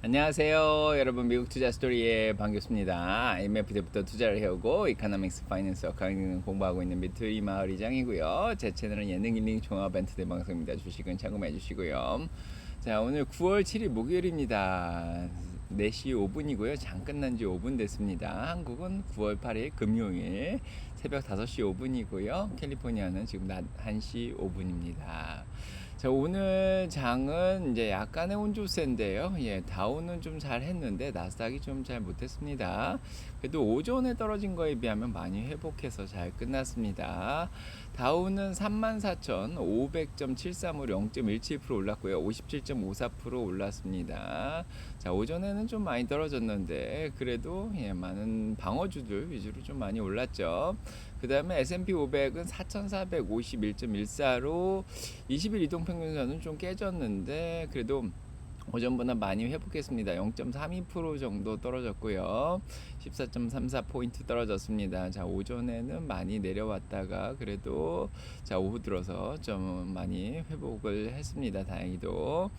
안녕하세요. 여러분 미국 투자 스토리에 반갑습니다. IMF 때부터 투자를 해오고 이코노믹스 파이낸스 어카운팅 공부하고 있는 미투이 마을 이장이고요. 제 채널은 예능 힐링 종합 엔터테인 방송입니다. 주식은 참고해 주시고요. 자, 오늘 9월 7일 목요일입니다. 4시 5분이고요. 장 끝난 지 5분 됐습니다. 한국은 9월 8일 금요일 새벽 5시 5분이고요. 캘리포니아는 지금 낮 1시 5분입니다. 자, 오늘 장은 이제 약간의 혼조세인데요. 다우는 좀 잘 했는데 나스닥이 좀 잘 못했습니다. 그래도 오전에 떨어진 거에 비하면 많이 회복해서 잘 끝났습니다. 다우는 34,500.73으로 0.17% 올랐고요. 57.54% 올랐습니다. 자, 오전에는 좀 많이 떨어졌는데 그래도 많은 방어주들 위주로 좀 많이 올랐죠. 그 다음에 S&P 500은 4,451.14로 20일 이동평균선은 좀 깨졌는데 그래도 오전보다 많이 회복했습니다. 0.32% 정도 떨어졌고요. 14.34포인트 떨어졌습니다. 자, 오전에는 많이 내려왔다가 그래도 자, 오후 들어서 좀 많이 회복을 했습니다. 다행히도.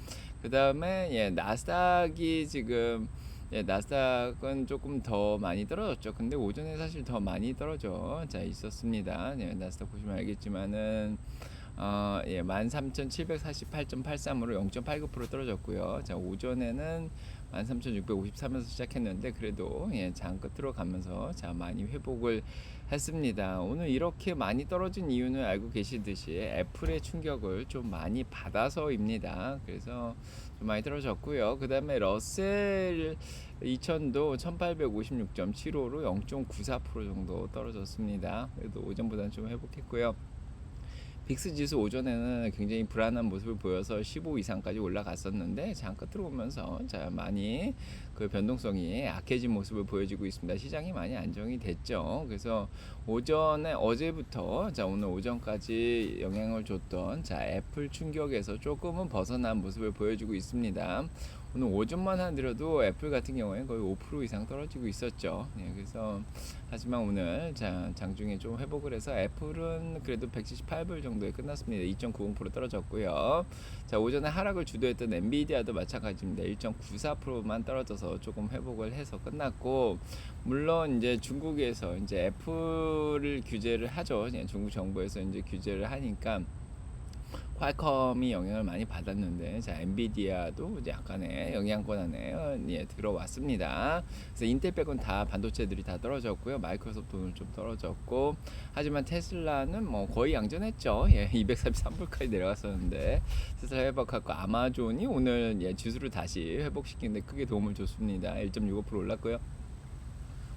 그 다음에 나스닥이 지금 나스닥은 조금 더 많이 떨어졌죠. 근데 오전에 사실 더 많이 떨어져 있었습니다. 나스닥 보시면 알겠지만은 13,748.83으로 0.89% 떨어졌고요. 자, 오전에는 13,653에서 시작했는데 그래도 장 끝으로 가면서 자, 많이 회복을 했습니다. 오늘 이렇게 많이 떨어진 이유는 알고 계시듯이 애플의 충격을 좀 많이 받아서입니다. 그래서 좀 많이 떨어졌고요. 그 다음에 러셀 2000도 1856.75로 0.94% 정도 떨어졌습니다. 그래도 오전보다는 좀 회복했고요. 빅스 지수 오전에는 굉장히 불안한 모습을 보여서 15 이상까지 올라갔었는데 장 끝으로 오면서 자, 많이 그 변동성이 약해진 모습을 보여주고 있습니다. 시장이 많이 안정이 됐죠. 그래서 오전에 어제부터 자, 오늘 오전까지 영향을 줬던 자, 애플 충격에서 조금은 벗어난 모습을 보여주고 있습니다. 오늘 오전만 하더라도 애플 같은 경우에 거의 5% 이상 떨어지고 있었죠. 그래서 하지만 오늘 장중에 좀 회복을 해서 애플은 그래도 178불 정도에 끝났습니다. 2.90% 떨어졌고요. 자, 오전에 하락을 주도했던 엔비디아도 마찬가지입니다. 1.94%만 떨어져서 조금 회복을 해서 끝났고, 물론 이제 중국에서 이제 애플을 규제를 하죠. 중국 정부에서 이제 규제를 하니까 퀄컴이 영향을 많이 받았는데 자, 엔비디아도 이제 약간의 영향권 안에 들어왔습니다. 그래서 인텔 빼곤 다 반도체들이 다 떨어졌고요. 마이크로소프트 오늘 좀 떨어졌고, 하지만 테슬라는 뭐 거의 양전했죠. 233불까지 내려갔었는데 테슬라 회복하고, 아마존이 오늘 지수를 다시 회복시키는데 크게 도움을 줬습니다. 1.65% 올랐고요.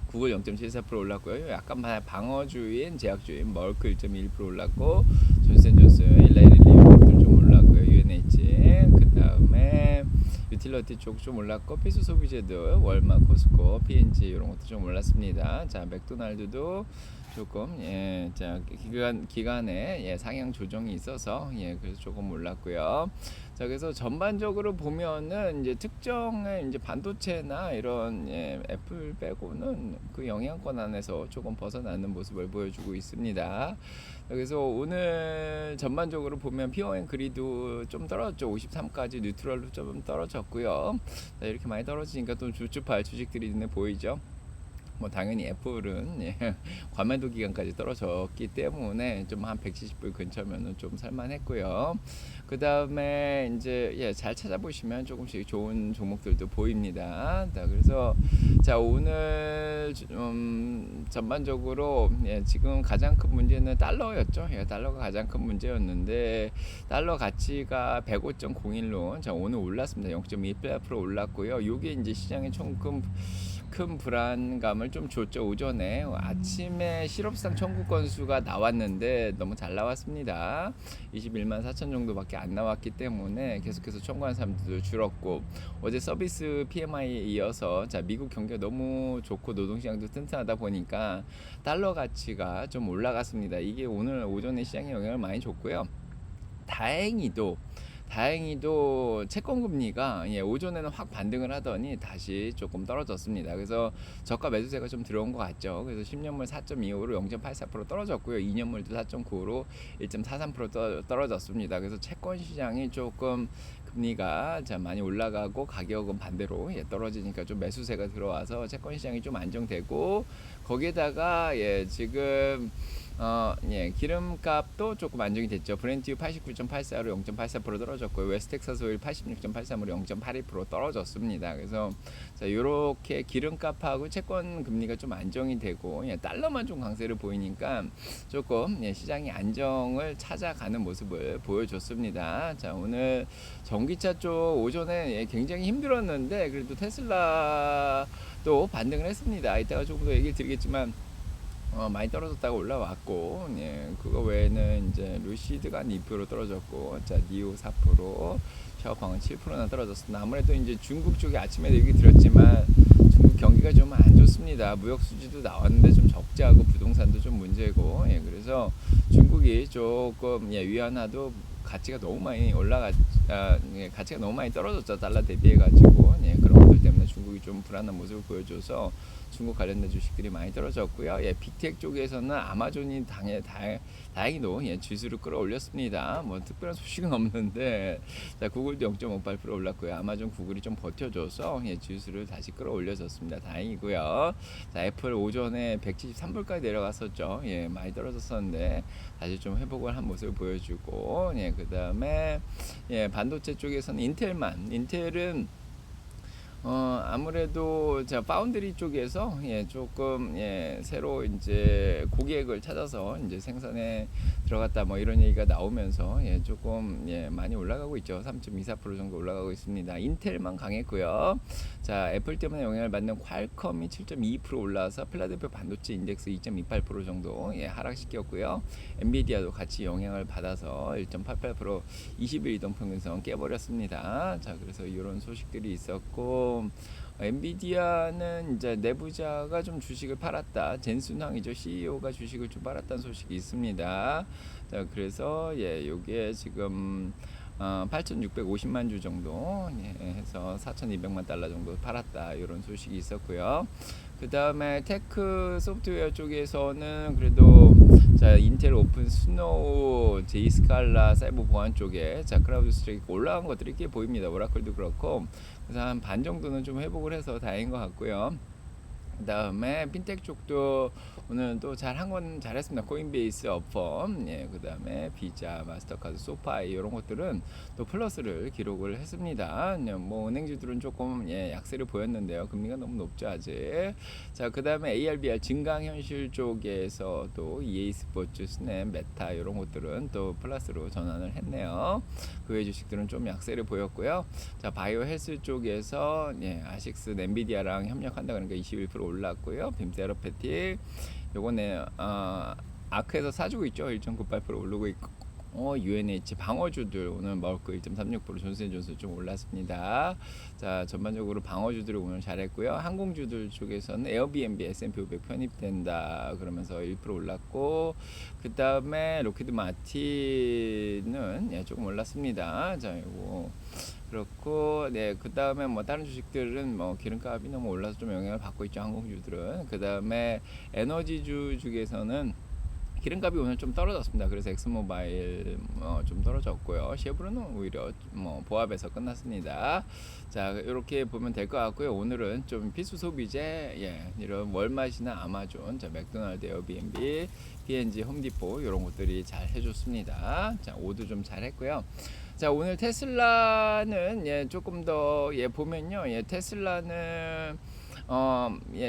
구글 0.74% 올랐고요. 약간 방어주인 제약주인 멀크 1.1% 올랐고, 존슨존슨, 일라이릴리 이런 좀 올랐고요. UNH, 그 다음에 유틸러티 쪽 좀 올랐고, 필수 소비재들 월마, 코스코, P&G 이런 것도 좀 올랐습니다. 자, 맥도날드도 조금 자, 기간에 상향 조정이 있어서 그래서 조금 올랐고요. 자, 그래서 전반적으로 보면은 이제 특정의 이제 반도체나 이런 애플 빼고는 그 영향권 안에서 조금 벗어나는 모습을 보여주고 있습니다. 그래서 오늘 전반적으로 보면 피어앤그리도 좀 떨어졌죠. 53까지 뉴트럴로 좀 떨어졌고요. 자, 이렇게 많이 떨어지니까 또 주주팔 주식들이 눈에 보이죠. 뭐 당연히 애플은 과매도 기간까지 떨어졌기 때문에 좀 한 170불 근처면은 좀 살만했고요. 그 다음에 이제 잘 찾아보시면 조금씩 좋은 종목들도 보입니다. 자, 그래서 자, 오늘 전반적으로 지금 가장 큰 문제는 달러였죠. 달러가 가장 큰 문제였는데 달러 가치가 105.01로 자, 오늘 올랐습니다. 0.28% 올랐고요. 이게 이제 시장의 큰 불안감을 좀 줬죠. 오전에 아침에 실업상 청구 건수가 나왔는데 너무 잘 나왔습니다. 21만 4천 정도밖에 안 나왔기 때문에 계속해서 청구한 사람들도 줄었고, 어제 서비스 PMI에 이어서 자, 미국 경기가 너무 좋고 노동시장도 튼튼하다 보니까 달러 가치가 좀 올라갔습니다. 이게 오늘 오전에 시장에 영향을 많이 줬고요. 다행히도 채권 금리가 오전에는 확 반등을 하더니 다시 조금 떨어졌습니다. 그래서 저가 매수세가 좀 들어온 것 같죠. 그래서 10년물 4.25로 0.84% 떨어졌고요. 2년물도 4.95로 1.43% 떨어졌습니다. 그래서 채권 시장이 조금 금리가 자 많이 올라가고 가격은 반대로 떨어지니까 좀 매수세가 들어와서 채권 시장이 좀 안정되고, 거기에다가 지금 기름값도 조금 안정이 됐죠. 브렌트유 89.84로 0.84% 떨어졌고요. 웨스텍사스 오일 86.83으로 0.82% 떨어졌습니다. 그래서 자, 이렇게 기름값하고 채권 금리가 좀 안정이 되고 달러만 좀 강세를 보이니까 조금 시장이 안정을 찾아가는 모습을 보여줬습니다. 자, 오늘 전기차 쪽 오전에 굉장히 힘들었는데 그래도 테슬라도 반등을 했습니다. 이따가 조금 더 얘기를 드리겠지만 많이 떨어졌다가 올라왔고, 그거 외에는 이제 루시드가 2% 떨어졌고, 자, 니오 4%, 샤오팡은 7%나 떨어졌습니다. 아무래도 이제 중국 쪽에 아침에 얘기 드렸지만 중국 경기가 좀 안 좋습니다. 무역 수지도 나왔는데 좀 적자고 부동산도 좀 문제고, 그래서 중국이 조금 위안화도 가치가 너무 많이 가치가 너무 많이 떨어졌죠. 달러 대비해 가지고 그런 것들 때문에 중국이 좀 불안한 모습을 보여줘서 중국 관련된 주식들이 많이 떨어졌고요. 빅텍 쪽에서는 아마존이 다행히도 지수를 끌어올렸습니다. 뭐 특별한 소식은 없는데, 자, 구글도 0.58% 올랐고요. 아마존, 구글이 좀 버텨줘서 지수를 다시 끌어올려졌습니다. 다행이고요. 자, 애플 오전에 173불까지 내려갔었죠. 많이 떨어졌었는데 다시 좀 회복을 한 모습을 보여주고, 그 다음에 반도체 쪽에서는 인텔은 아무래도 자 파운드리 쪽에서 조금 새로 이제 고객을 찾아서 이제 생산에 들어갔다 뭐 이런 얘기가 나오면서 조금 많이 올라가고 있죠. 3.24% 정도 올라가고 있습니다. 인텔만 강했고요. 자, 애플 때문에 영향을 받는 퀄컴이 7.2% 올라와서 필라델피아 반도체 인덱스 2.28% 정도 하락시켰고요. 엔비디아도 같이 영향을 받아서 1.88% 20일 이동평균선 깨버렸습니다. 자, 그래서 이런 소식들이 있었고, 엔비디아는 이제 내부자가 좀 주식을 팔았다. 젠순황이죠. CEO가 주식을 좀 팔았다는 소식이 있습니다. 자, 그래서 요게 지금 8,650만 주 정도 해서 4,200만 달러 정도 팔았다. 이런 소식이 있었고요. 그 다음에 테크 소프트웨어 쪽에서는 그래도 자, 인텔 오픈 스노우, 제이스칼라, 사이버 보안 쪽에 자, 크라우드 스트레이크 올라간 것들이 꽤 보입니다. 오라클도 그렇고, 그래서 한 반 정도는 좀 회복을 해서 다행인 것 같고요. 그 다음에 핀텍 쪽도 오늘 또 잘한 건 잘했습니다. 코인베이스, 업펌, 그 다음에 비자, 마스터카드, 소파이 이런 것들은 또 플러스를 기록을 했습니다. 뭐 은행주들은 조금 약세를 보였는데요. 금리가 너무 높죠 아직. 자, 그 다음에 ARBR 증강현실 쪽에서 또 EA 스포츠, 스냅, 메타 이런 것들은 또 플러스로 전환을 했네요. 그 외 주식들은 좀 약세를 보였고요. 자, 바이오 헬스 쪽에서 아식스, 엔비디아랑 협력한다 그러니까 21% 올랐고요. 빔세라페틱 요거는 아크에서 사주고 있죠. 1.98% 오르고 있고, UNH 방어주들 오늘 머크 1.36%, 존슨앤존슨 좀 올랐습니다. 자, 전반적으로 방어주들이 오늘 잘했고요. 항공주들 쪽에서는 에어비앤비 S&P 500 편입된다 그러면서 1% 올랐고, 그 다음에 로키드 마틴은 조금 올랐습니다. 자, 이거 그렇고, 그 다음에 뭐 다른 주식들은 뭐 기름값이 너무 올라서 좀 영향을 받고 있죠. 항공주들은. 그 다음에 에너지주 중에서는 기름값이 오늘 좀 떨어졌습니다. 그래서 엑스모바일 좀 떨어졌고요. 쉐브론은 오히려 뭐 보합에서 끝났습니다. 자, 이렇게 보면 될 것 같고요. 오늘은 좀 필수 소비재 이런 월마트나 아마존, 자, 맥도날드, 에어비앤비, P&G, 홈디포 이런 것들이 잘 해줬습니다. 자, 오도 좀 잘했고요. 자, 오늘 테슬라는 조금 더 보면요, 테슬라는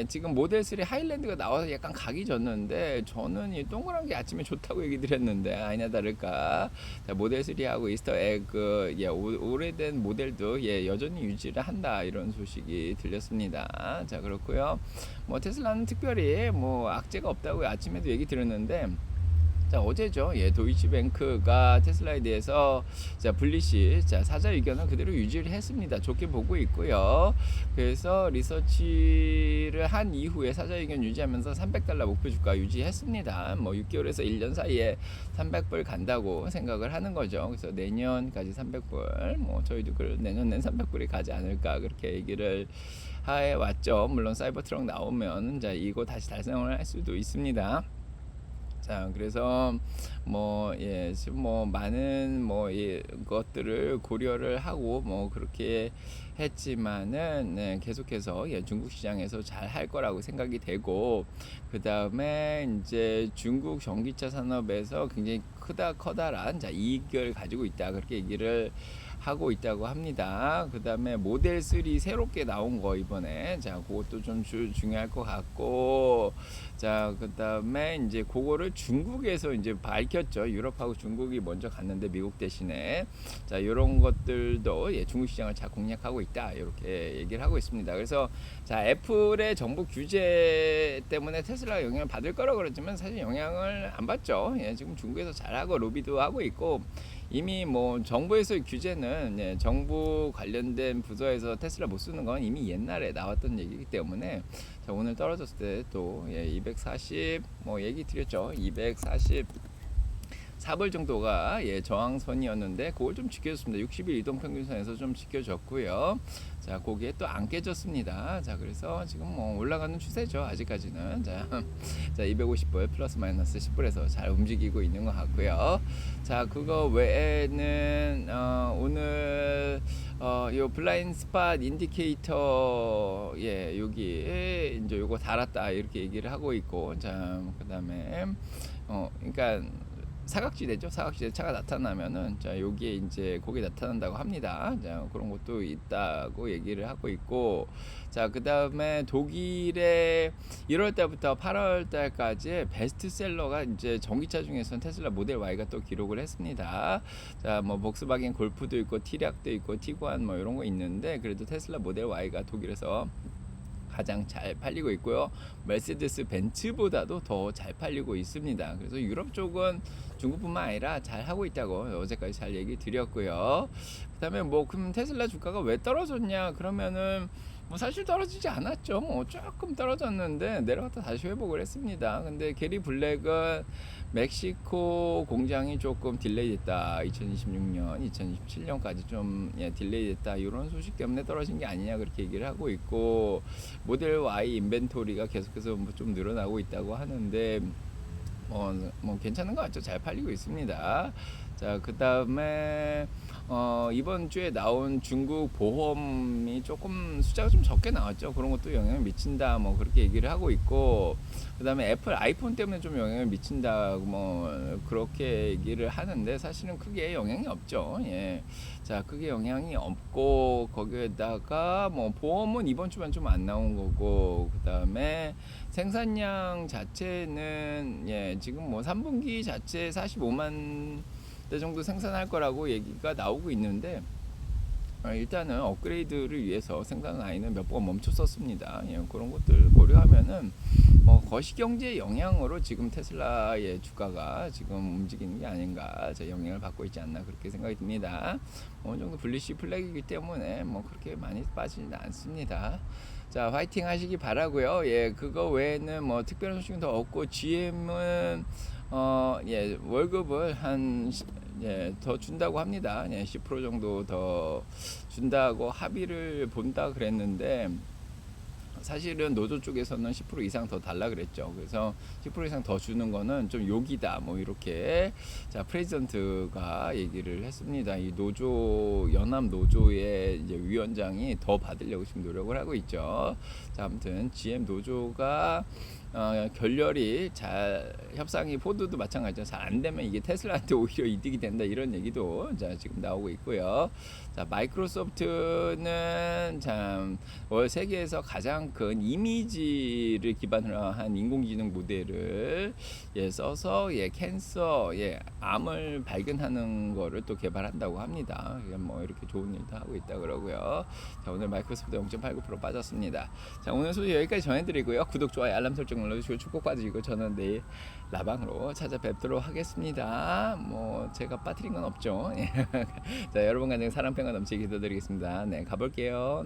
지금 모델 3 하일랜드가 나와서 약간 각이 졌는데, 저는 이 동그란 게 아침에 좋다고 얘기 드렸는데 아니나 다를까. 자, 모델 3하고 이스터 에그 오래된 모델도 여전히 유지를 한다 이런 소식이 들렸습니다. 자, 그렇고요. 뭐 테슬라는 특별히 뭐 악재가 없다고 아침에도 얘기 드렸는데, 자, 어제죠. 도이치뱅크가 테슬라에 대해서 자, 블리시 사자 의견을 그대로 유지를 했습니다. 좋게 보고 있고요. 그래서 리서치를 한 이후에 사자 의견 유지하면서 300달러 목표 주가 유지했습니다. 뭐 6개월에서 1년 사이에 300불 간다고 생각을 하는 거죠. 그래서 내년까지 300불, 뭐 저희도 내년엔 300불이 가지 않을까 그렇게 얘기를 해 왔죠. 물론 사이버 트럭 나오면 자, 이거 다시 달성을 할 수도 있습니다. 자, 그래서 지금 많은 것들을 고려를 하고 그렇게 했지만은 계속해서 중국 시장에서 잘 할 거라고 생각이 되고, 그다음에 이제 중국 전기차 산업에서 굉장히 커다란 이익을 가지고 있다, 그렇게 얘기를 하고 있다고 합니다. 그 다음에 모델 3 새롭게 나온 거 이번에, 자 그것도 좀 중요할 것 같고, 자 그 다음에 이제 그거를 중국에서 이제 밝혔죠. 유럽하고 중국이 먼저 갔는데 미국 대신에, 자 이런 것들도 중국 시장을 잘 공략하고 있다, 이렇게 얘기를 하고 있습니다. 그래서 자 애플의 정부 규제 때문에 테슬라 영향을 받을 거라고 그랬지만 사실 영향을 안 받죠. 지금 중국에서 잘하고 로비도 하고 있고, 이미 정부에서의 규제는 정부 관련된 부서에서 테슬라 못 쓰는 건 이미 옛날에 나왔던 얘기이기 때문에, 자 오늘 떨어졌을 때 또 240 얘기 드렸죠. 244불 정도가 저항선이었는데 그걸 좀 지켜줬습니다. 60일 이동평균선에서 좀 지켜줬고요. 자 거기에 또 안 깨졌습니다. 자 그래서 지금 올라가는 추세죠, 아직까지는. 자 250불 플러스 마이너스 10불에서 잘 움직이고 있는 것 같고요. 자 그거 외에는 오늘 요 블라인드 스팟 인디케이터 여기 이제 요거 달았다, 이렇게 얘기를 하고 있고, 자 그다음에 그러니까 사각지대죠. 사각지대 차가 나타나면은, 자 여기에 이제 거기 나타난다고 합니다. 자 그런 것도 있다고 얘기를 하고 있고, 자 그 다음에 독일의 1월 달부터 8월 달까지 베스트셀러가 이제 전기차 중에서는 테슬라 모델 Y가 또 기록을 했습니다. 자 복스바겐 골프도 있고 티략도 있고 티구안 이런 거 있는데, 그래도 테슬라 모델 Y가 독일에서 가장 잘 팔리고 있고요. 메르세데스 벤츠보다도 더 잘 팔리고 있습니다. 그래서 유럽 쪽은 중국뿐만 아니라 잘 하고 있다고 어제까지 잘 얘기 드렸고요. 그다음에 그럼 테슬라 주가가 왜 떨어졌냐? 그러면은 사실 떨어지지 않았죠. 조금 떨어졌는데 내려갔다 다시 회복을 했습니다. 근데 게리 블랙은 멕시코 공장이 조금 딜레이 됐다, 2026년 2027년까지 좀 딜레이 됐다, 이런 소식 때문에 떨어진 게 아니냐, 그렇게 얘기를 하고 있고, 모델 Y 인벤토리가 계속해서 좀 늘어나고 있다고 하는데 괜찮은 것 같죠. 잘 팔리고 있습니다. 자 그 다음에 이번 주에 나온 중국 보험이 조금 숫자가 좀 적게 나왔죠. 그런 것도 영향을 미친다, 그렇게 얘기를 하고 있고, 그 다음에 애플 아이폰 때문에 좀 영향을 미친다, 그렇게 얘기를 하는데 사실은 크게 영향이 없죠. 자 크게 영향이 없고, 거기에다가 보험은 이번 주만 좀 안 나온 거고, 그 다음에 생산량 자체는 지금 3분기 자체 45만 대 정도 생산할 거라고 얘기가 나오고 있는데, 일단은 업그레이드를 위해서 생산 라인을 몇 번 멈췄었습니다. 그런 것들 고려하면은 거시경제 영향으로 지금 테슬라의 주가가 지금 움직이는 게 아닌가, 영향을 받고 있지 않나, 그렇게 생각이 듭니다. 어느 정도 블리시 플래그이기 때문에 그렇게 많이 빠지지는 않습니다. 자 화이팅 하시기 바라고요. 그거 외에는 특별한 소식은 더 없고, GM은 월급을 더 준다고 합니다. 10% 정도 더 준다고 합의를 본다 그랬는데, 사실은 노조 쪽에서는 10% 이상 더 달라 그랬죠. 그래서 10% 이상 더 주는 거는 좀 욕이다, 이렇게 자 프레지던트가 얘기를 했습니다. 이 노조, 연합 노조의 이제 위원장이 더 받으려고 지금 노력을 하고 있죠. 자 아무튼 GM 노조가 결렬이 잘, 협상이 포드도 마찬가지죠. 잘 안 되면 이게 테슬라한테 오히려 이득이 된다, 이런 얘기도 지금 나오고 있고요. 자 마이크로소프트는 참 세계에서 가장 큰 이미지를 기반으로 한 인공지능 모델을 써서 캔서, 암을 발견하는 거를 또 개발한다고 합니다. 이렇게 좋은 일도 하고 있다 그러고요. 자 오늘 마이크로소프트 0.89% 빠졌습니다. 자 오늘 소식 여기까지 전해드리고요. 구독, 좋아요, 알람 설정 눌러주시고 축복받으시고, 저는 내일 라방으로 찾아뵙도록 하겠습니다. 제가 빠뜨린 건 없죠. 자 여러분 간증 사랑 평화 넘치게 기도드리겠습니다. 가볼게요.